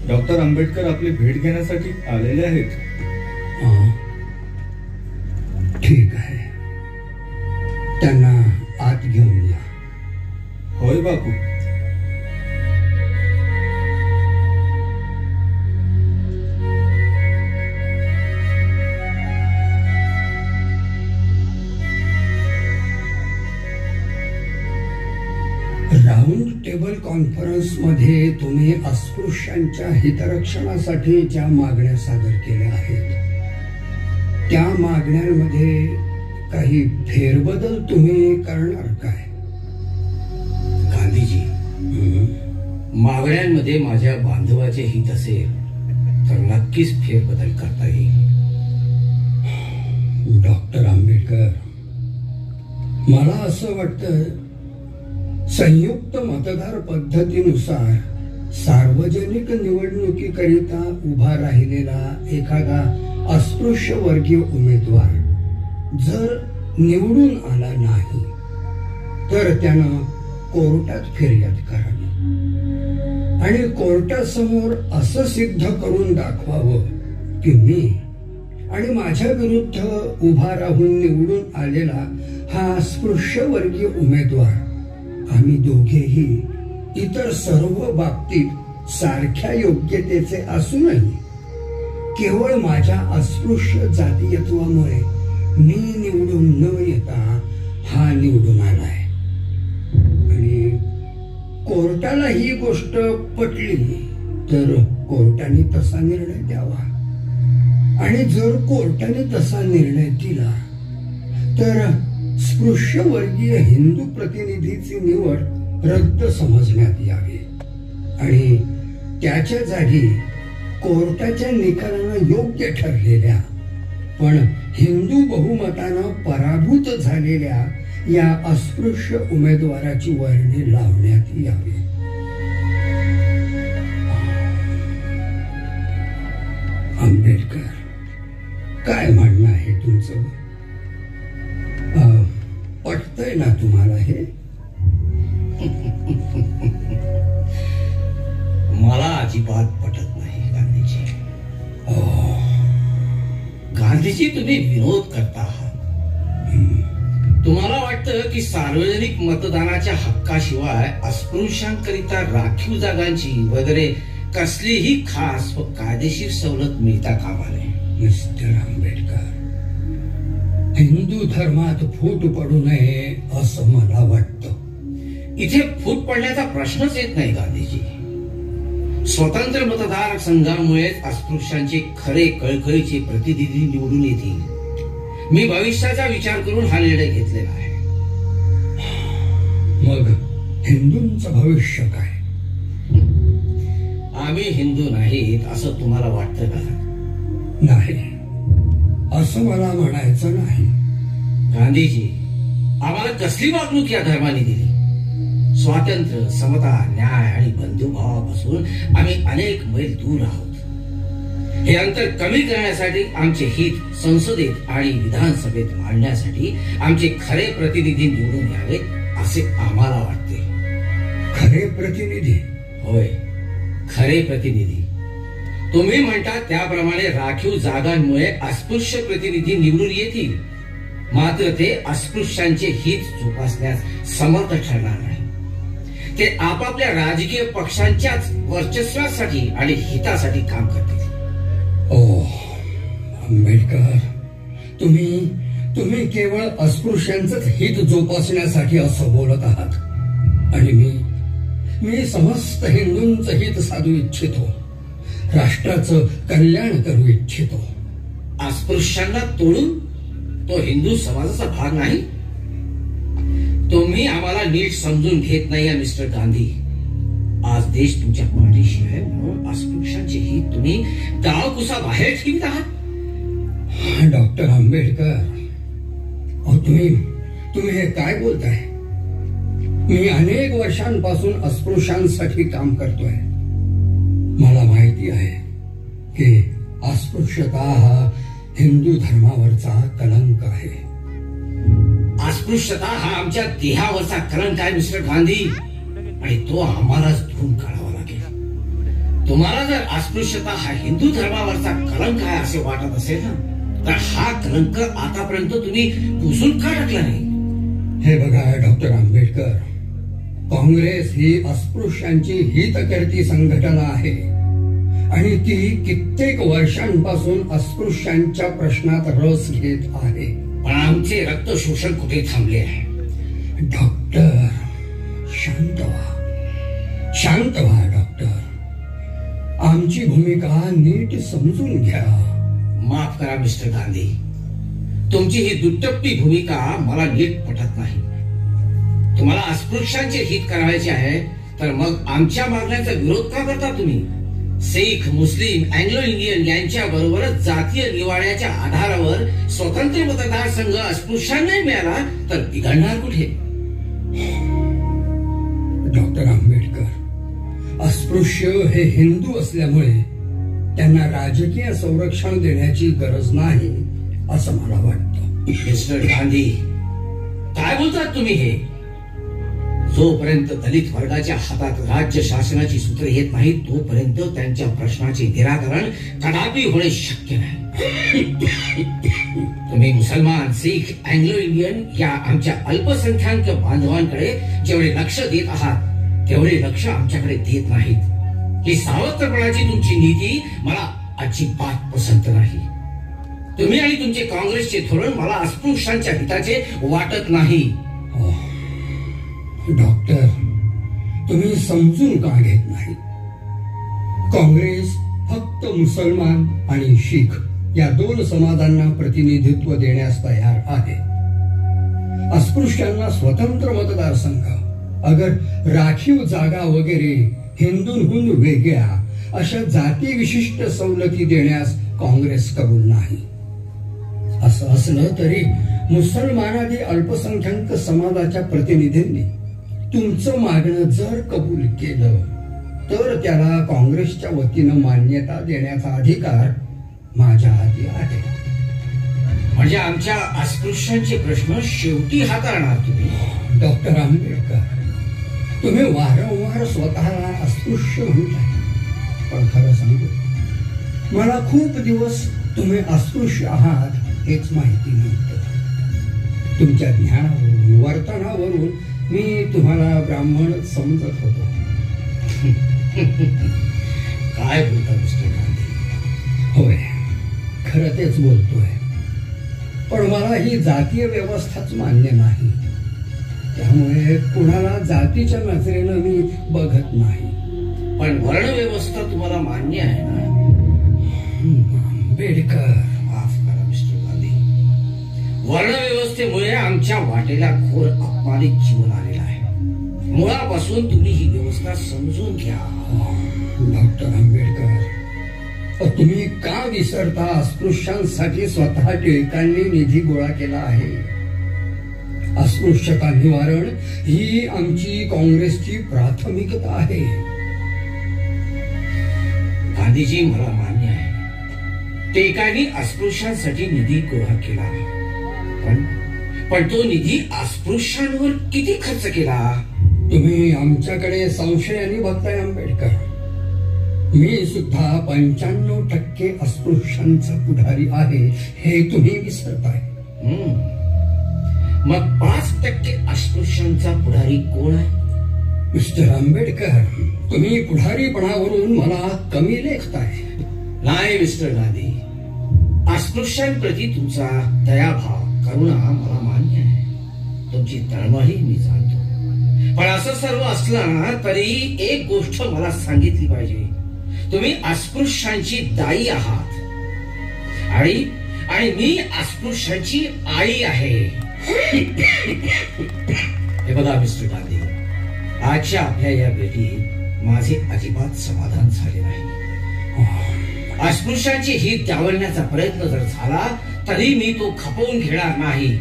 Doctor Ambedkar आपली भेट घेण्यासाठी आलेले आहेत. ठीक आहे, त्यांना आत घेऊन या. होय बापू. राऊंड टेबल कॉन्फरन्स मध्ये तुम्ही अस्पृश्यांच्या हितरक्षणासाठी ज्या मागण्या सादर केल्या आहेत त्या मागण्यांमध्ये काही फेरबदल तुम्ही करणार काय? गांधीजी, मागण्यांमध्ये माझ्या बांधवाचे हित असेल तर नक्कीच फेरबदल करता येईल. डॉक्टर आंबेडकर, मला असं वाटतं संयुक्त मतदार पद्धतीनुसार सार्वजनिक निवडणुकीकरिता उभा राहिलेला एखादा अस्पृश्य वर्गीय उमेदवार जर निवडून आला नाही तर त्यानं कोर्टात फिर्याद करावी आणि कोर्टासमोर असं सिद्ध करून दाखवावं की मी आणि माझ्या विरुद्ध उभा राहून निवडून आलेला हा अस्पृश्य वर्गीय उमेदवार आम्ही दोघेही इतर सर्व बाबतीत सारख्या योग्यतेचे असूनही केवळ माझ्या अस्पृश्य जातीयत्वामुळे मी निवडून न येता हा निवडून आलाय आणि कोर्टाला ही गोष्ट पटली तर कोर्टाने तसा निर्णय द्यावा आणि जर कोर्टाने तसा निर्णय दिला तर स्पृश्य वर्गीय हिंदू प्रतिनिधीची निवड रद्द समजण्यात यावी आणि त्याच्या जागी कोर्टाच्या निकालानं योग्य ठरलेल्या पण हिंदू बहुमतानं पराभूत झालेल्या या अस्पृश्य उमेदवाराची वर्णी लावण्यात यावी. आंबेडकर, काय म्हणणं आहे तुमचं? पटतंय ना तुम्हाला हे? मला अजिबात पटत नाही गांधीजी. गांधीजी, तुम्ही विरोध करता आहात. तुम्हाला वाटतं की सार्वजनिक मतदानाच्या हक्काशिवाय अस्पृश्यांकरिता राखीव जागांची वगैरे कसलीही खास व कायदेशीर सवलत मिळता कामा नये. मिस्टर आंबेडकर, हिंदू धर्मात फूट पडू नये असं मला वाटतं. इथे फूट पडण्याचा प्रश्नच येत नाही गांधीजी. स्वतंत्र मतदार संघामुळे अस्पृश्यांचे खरे कळकळीचे प्रतिनिधी निवडून येतील. मी भविष्याचा विचार करून हा निर्णय घेतलेला आहे. मग हिंदूंचं भविष्य काय? आम्ही हिंदू नाहीत असं तुम्हाला वाटतं का? नाही, असं मला म्हणायचं नाही. गांधीजी, आम्हाला कसली वागणूक या धर्माने दिली? स्वातंत्र्य, समता, न्याय आणि बंधुभावापासून आम्ही अनेक मैल दूर आहोत. हे अंतर कमी करण्यासाठी आमचे हित संसदेत आणि विधानसभेत मांडण्यासाठी आमचे खरे प्रतिनिधी निवडून यावेत असे आम्हाला वाटते. खरे प्रतिनिधी? होय, खरे प्रतिनिधी. तुम्ही म्हणता त्याप्रमाणे राखीव जागांमुळे अस्पृश्य प्रतिनिधी निवडून येतील, मात्र ते अस्पृश्यांचे हित जोपासण्यास समर्थ ठरणार नाही. ते आपापल्या राजकीय पक्षांच्याच वर्चस्वासाठी आणि हितासाठी काम करतील. आंबेडकर, तुम्ही केवळ अस्पृश्यांचंच हित जोपासण्यासाठी असं बोलत आहात आणि मी समस्त हिंदूंचं हित साधू इच्छितो, राष्ट्राचं कल्याण करू इच्छितो. अस्पृश्यांना तोडून तो हिंदू समाजाचा भाग नाही. तुम्ही आम्हाला नीट समजून घेत नाही मिस्टर गांधी. आज देश तुमच्या पाठीशी आहे म्हणून अस्पृश्यांचे हित तुम्ही गावकुसा बाहेर ठेवत आहात. डॉक्टर आंबेडकर, तुम्ही हे काय बोलताय? मी अनेक वर्षांपासून अस्पृश्यांसाठी काम करतोय. मला माहिती आहे की अस्पृश्यता हा हिंदू धर्मावरचा कलंक आहे. अस्पृश्यता हा आमच्या देहावरचा कलंक आहे मिस्टर गांधी, आणि तो आम्हालाच धुवून काढावा लागेल. तुम्हाला जर अस्पृश्यता हा हिंदू धर्मावरचा कलंक आहे असे वाटत असेल ना, तर हा कलंक आतापर्यंत तुम्ही पुसून का टाकला नाही? हे बघा डॉक्टर आंबेडकर, काँग्रेस ही अस्पृश्यांची हितकर्ती संघटना आहे आणि ती कित्येक वर्षांपासून अस्पृश्यांच्या प्रश्नात रस घेत आहे. पण आमचे रक्त शोषण कुठे थांबले आहे? डॉक्टर शांत व्हा, शांत व्हा डॉक्टर. आमची भूमिका नीट समजून घ्या. माफ करा मिस्टर गांधी, तुमची ही दुट्टप्पी भूमिका मला नीट पटत नाही. तुम्हाला अस्पृश्यांचे हित करायचे आहे तर मग आमच्या मागण्याचा विरोध का करता तुम्ही? शीख, मुस्लिम, अँग्लो इंडियन यांच्या बरोबरच जातीय निवाड्याच्या आधारावर स्वतंत्र मतदारसंघ अस्पृश्यांना मिळाला तर बिघडणार कुठे? डॉक्टर आंबेडकर, अस्पृश्य हे हिंदू असल्यामुळे त्यांना राजकीय संरक्षण देण्याची गरज नाही असं मला वाटतं. मिस्टर गांधी, काय बोलतात तुम्ही हे? जोपर्यंत दलित वर्गाच्या हातात राज्य शासनाची सूत्रे येत नाही तोपर्यंत त्यांच्या प्रश्नाचे निराकरण कदापि होणे शक्य नाही. तुम्ही मुसलमान, शीख, अँग्लो इंडियन या आमच्या अल्पसंख्याक बांधवांकडे जेवढे लक्ष देत आहात तेवढे लक्ष आमच्याकडे देत नाहीत. ही सावत्रपणाची तुमची नीती मला अजिबात पसंत नाही. तुम्ही आणि तुमचे काँग्रेसचे धोरण मला अस्पृश्यांच्या हिताचे वाटत नाही. डॉक्टर, तुम्ही समजून का घेत नाही? काँग्रेस फक्त मुसलमान आणि शीख या दोन समाजांना प्रतिनिधित्व देण्यास तयार आहे. अस्पृश्यांना स्वतंत्र मतदारसंघ, अगर राखीव जागा वगैरे हिंदूंहून वेगळ्या अशा जाती विशिष्ट सवलती देण्यास काँग्रेस कबूल नाही. असं असलं तरी मुसलमानादी अल्पसंख्याक समाजाच्या प्रतिनिधींनी तुमचं मागणं जर कबूल केलं तर त्याला काँग्रेसच्या वतीनं मान्यता देण्याचा अधिकार माझ्या हाती आहे. म्हणजे आमच्या अस्पृश्यांचे प्रश्न शेवटी हाताळणार तुम्ही? डॉक्टर आंबेडकर, तुम्ही वारंवार स्वतःला अस्पृश्य म्हणताय, पण खरं सांगू, मला खूप दिवस तुम्ही अस्पृश्य आहात हेच माहिती नव्हतं. तुमच्या ज्ञानावरून, वर्तनावरून मी तुम्हाला ब्राह्मणच समजत होतो. काय बोलता मिस्टर गांधी? होय, खरं तेच बोलतोय. पण मला ही जातीय व्यवस्थाच मान्य नाही. त्यामुळे कुणाला जातीच्या नजरेनं मी बघत नाही. पण वर्णव्यवस्था तुम्हाला मान्य आहे ना? आंबेडकर, माफ करा मिस्टर गांधी, वर्णव्यवस्थेमुळे आमच्या वाटेला घोर अपमानित जीवन आलेलं आहे. मुळापासून तुम्ही ही व्यवस्था समजून घ्या. डॉक्टर आंबेडकर, तुम्ही का विसरता अस्पृश्यांसाठी स्वतः टिळकांनी निधी गोळा केला आहे. अस्पृश्यता निवारण ही आमची काँग्रेसची प्राथमिकता आहे. गांधीजी, मला मान्य आहे टिळकांनी अस्पृश्यांसाठी निधी गोळा केला, पण तो निधी अस्पृश्यांवर किती खर्च केला? तुम्ही आमच्याकडे संशयाने बघताय आंबेडकर. मी सुद्धा 95% अस्पृश्यांचा पुढारी आहे हे तुम्ही विसरताय. मग 5% अस्पृश्यांचा पुढारी कोण आहे? मिस्टर आंबेडकर, तुम्ही पुढारीपणावरून मला कमी लेखताय. नाही मिस्टर गांधी, अस्पृश्यांप्रती तुमचा दयाभाव, करुणा मला मान्य आहे. तुमची तळमळही मी जाणतो. पण असं सर्व असलं ना तरी एक गोष्ट मला सांगितली पाहिजे. तुम्ही अस्पृश्यांची दाई आहात आणि मी अस्पृश्यांची आई आहे. हे बघा मिस्टर गांधी, आजच्या आपल्या या भेटीत माझे अजिबात समाधान झाले नाही. अस्पृश्यांचे हित डावलण्याचा प्रयत्न जर झाला तरी मी तो खपवून घेणार नाही.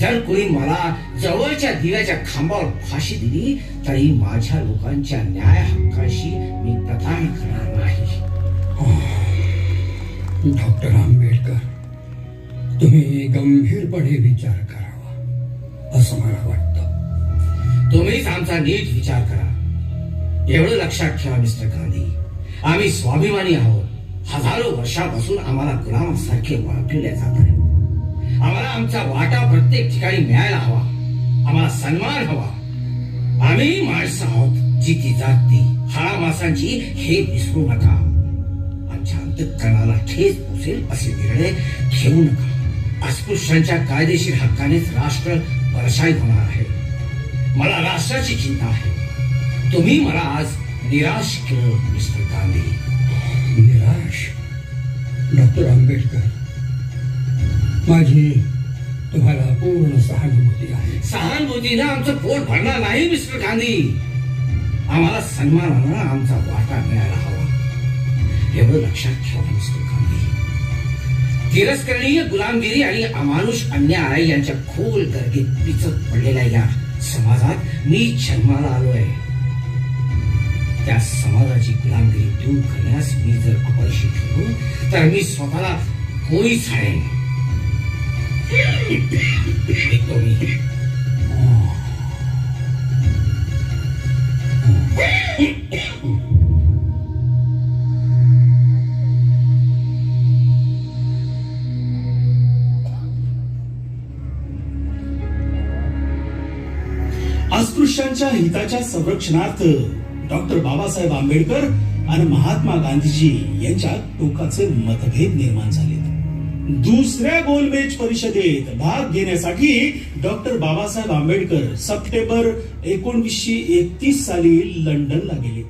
जर कोणी मला जवळच्या दिव्याच्या खांबावर फाशी दिली तरी माझ्या लोकांच्या न्याय हक्काशी मी प्रतारण करणार नाही. डॉक्टर आंबेडकर, तुम्ही गंभीरपणे विचार करावा असं मला वाटतं. तुम्हीच आमचा नीट विचार करा. एवढं लक्षात ठेवा मिस्टर गांधी, आम्ही स्वाभिमानी आहोत. हजारो वर्षापासून आम्हाला गुलामासारखे वागविले जात आहे. आम्हाला आमचा वाटा प्रत्येक ठिकाणी मिळायला हवा. आम्हाला सन्मान हवा. आम्ही माणसं आहोत. जी ती जात ती हाडा माणसांची हे विसरू नका. आमच्या अंतःकरणाला ठेच पोचेल असे निर्णय घेऊ नका. अस्पृश्यांच्या कायदेशीर हक्कानेच राष्ट्र परशाई होणार आहे. मला राष्ट्राची चिंता आहे. तुम्ही मला आज निराश केलं मिस्टर गांधी. निराश? डॉक्टर आंबेडकर, माझी तुम्हाला पूर्ण सहानुभूती आहे. सहानुभूतीनं आमचं पोट भरणार नाही मिस्टर गांधी. आम्हाला सन्मानानं आमचा वाटा मिळायला हवा. एवढं लक्षात ठेवा मिस्टर गांधी. तिरस्करणीय गुलामगिरी आणि अमानुष अन्याय यांच्या खोल गर्गेत पिचत पडलेल्या या समाजात मी जन्माला आलोय. त्या समाजाची गुलामगिरी दूर करण्यास मी जर अपयशी ठरलो तर मी स्वतःला गोळी झाडेन. अस्पृश्यांच्या हिताच्या संरक्षणार्थ डॉक्टर बाबासाहेब आंबेडकर आणि महात्मा गांधीजी यांच्यात टोकाचे मतभेद निर्माण झाले. दुसऱ्या गोलमेज परिषदेत भाग घेण्यासाठी डॉक्टर बाबासाहेब आंबेडकर सप्टेंबर 1931 साली लंडनला गेले.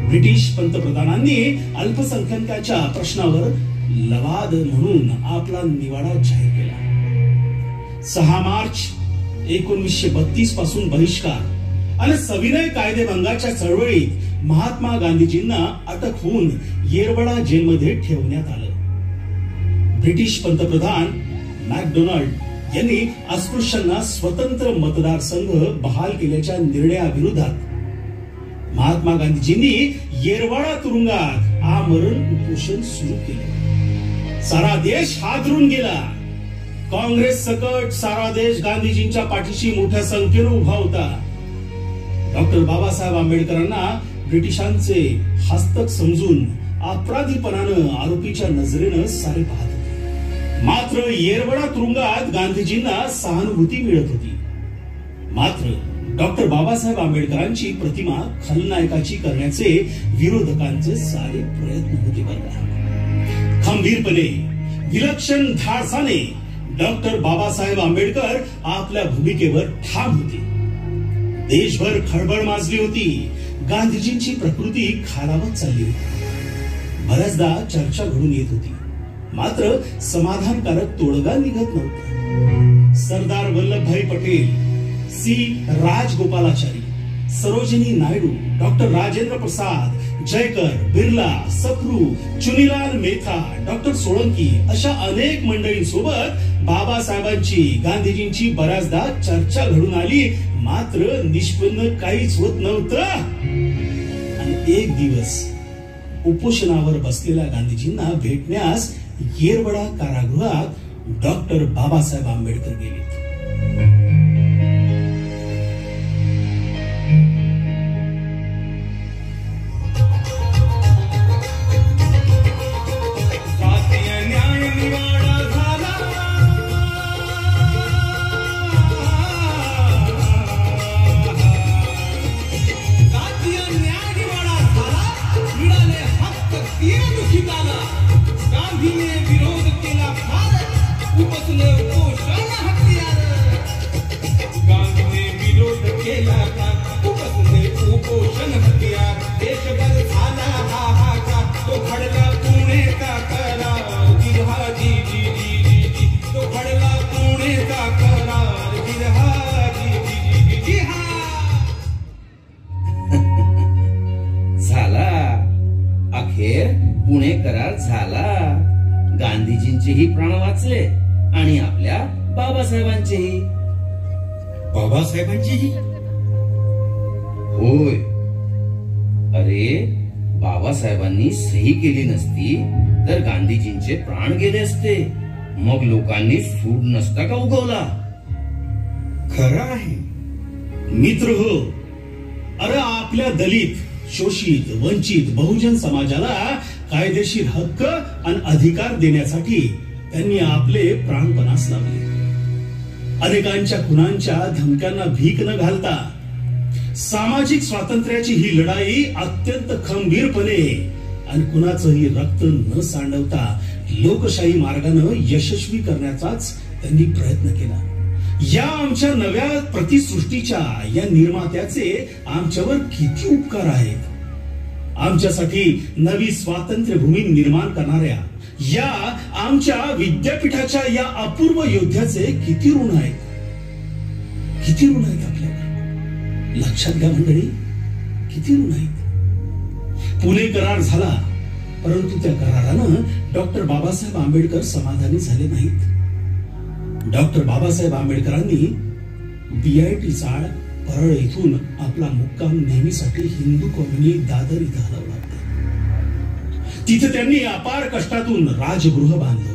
ब्रिटिश पंतप्रधानांनी अल्पसंख्याकांच्या प्रश्नावर लवाद म्हणून आपला निवाडा जाहीर केला. 6 मार्च 1932 पासून बहिष्कार आणि सविनय कायदेभंगाच्या चळवळीत महात्मा गांधीजींना अटक होऊन येरवडा जेलमध्ये ठेवण्यात आलं. ब्रिटिश पंतप्रधान मॅकडोनाल्ड यांनी अस्पृश्यांना स्वतंत्र मतदारसंघ बहाल केल्याच्या निर्णयाविरोधात महात्मा गांधीजींनी येरवाडा तुरुंगात आमरण उपोषण सुरू केले. सारा देश हादरून गेला. काँग्रेस सकट सारा देश गांधीजींच्या पाठीशी मोठ्या संख्येने उभा होता. डॉक्टर बाबासाहेब आंबेडकरांना ब्रिटिशांचे हस्तक समजून अपराधीपणानं आरोपीच्या नजरेनं सारे पाहत होते. मात्र येरवडा तुरुंगात गांधीजींना सहानुभूती मिळत होती. मात्र डॉक्टर बाबासाहेब आंबेडकरांची प्रतिमा खलनायकाची करण्याचे विरोधकांचे सारे प्रयत्न होते. बरं, खंबीरपणे विलक्षण धाडसाने डॉक्टर बाबासाहेब आंबेडकर आपल्या भूमिकेवर ठाम होते. देशभर खळबळ माजली होती. गांधीजींची प्रकृती खालावत चालली होती. बऱ्याचदा चर्चा घडून येत होती. मात्र समाधानकारक तोडगा निघत नव्हता. Sardar Vallabhbhai Patel, C Rajagopalachari, Sarojini Naidu, doctor Rajendra Prasad, Jayakar, Birla, Sapru, Chunilal मेथा, doctor Solanki अशा अनेक मंडळींसोबत बाबासाहेबांची गांधीजींची बऱ्याचदा चर्चा घडून आली. मात्र निष्पन्न काहीच होत नव्हतं. आणि एक दिवस उपोषणावर बसलेल्या गांधीजींना भेटण्यास येरवडा कारागृहात डॉक्टर बाबासाहेब आंबेडकर गेले. पुणे करार झाला. गांधीजींचेही प्राण वाचले आणि आपल्या बाबासाहेबांचेही. बाबासाहेबांचीही? होय. अरे, बाबासाहेबांनी सही केली नसती तर गांधीजींचे प्राण गेले असते. मग लोकांनी सूड नसता का उगवला? खरं आहे मित्र हो. अरे, आपल्या दलित शोषित, वंचित, बहुजन समाजाला कायदेशीर हक्क आणि अधिकार देण्यासाठी त्यांनी आपले प्राणपणास लावले. अनेकांच्या खुनांच्या धमक्यांना भीक न घालता सामाजिक स्वातंत्र्याची ही लढाई अत्यंत खंबीरपणे आणि कुणाचंही रक्त न सांडवता लोकशाही मार्गाने यशस्वी करण्याचाच त्यांनी प्रयत्न केला. या आमच्या नव्या प्रतिसृष्टीच्या या निर्मात्याचे आमच्यावर किती उपकार आहेत. आमच्यासाठी नवी स्वातंत्र्य भूमी निर्माण करणाऱ्या या आमच्या विद्यापीठाच्या या अपूर्व योद्ध्याचे किती ऋण आहेत, किती ऋण आहेत आपल्याला. लक्षात घ्या मंडळी, किती ऋण आहेत. पुणे करार झाला, परंतु त्या करारानं डॉक्टर बाबासाहेब आंबेडकर समाधानी झाले नाहीत. डॉक्टर बाबासाहेब आंबेडकरांनी BIT चाळ परळ येथून आपला मुक्काम नेहमीसाठी हिंदू कॉलनी दादर इथं हलवला. तिथे त्यांनी अपार कष्टातून राजगृह बांधलं.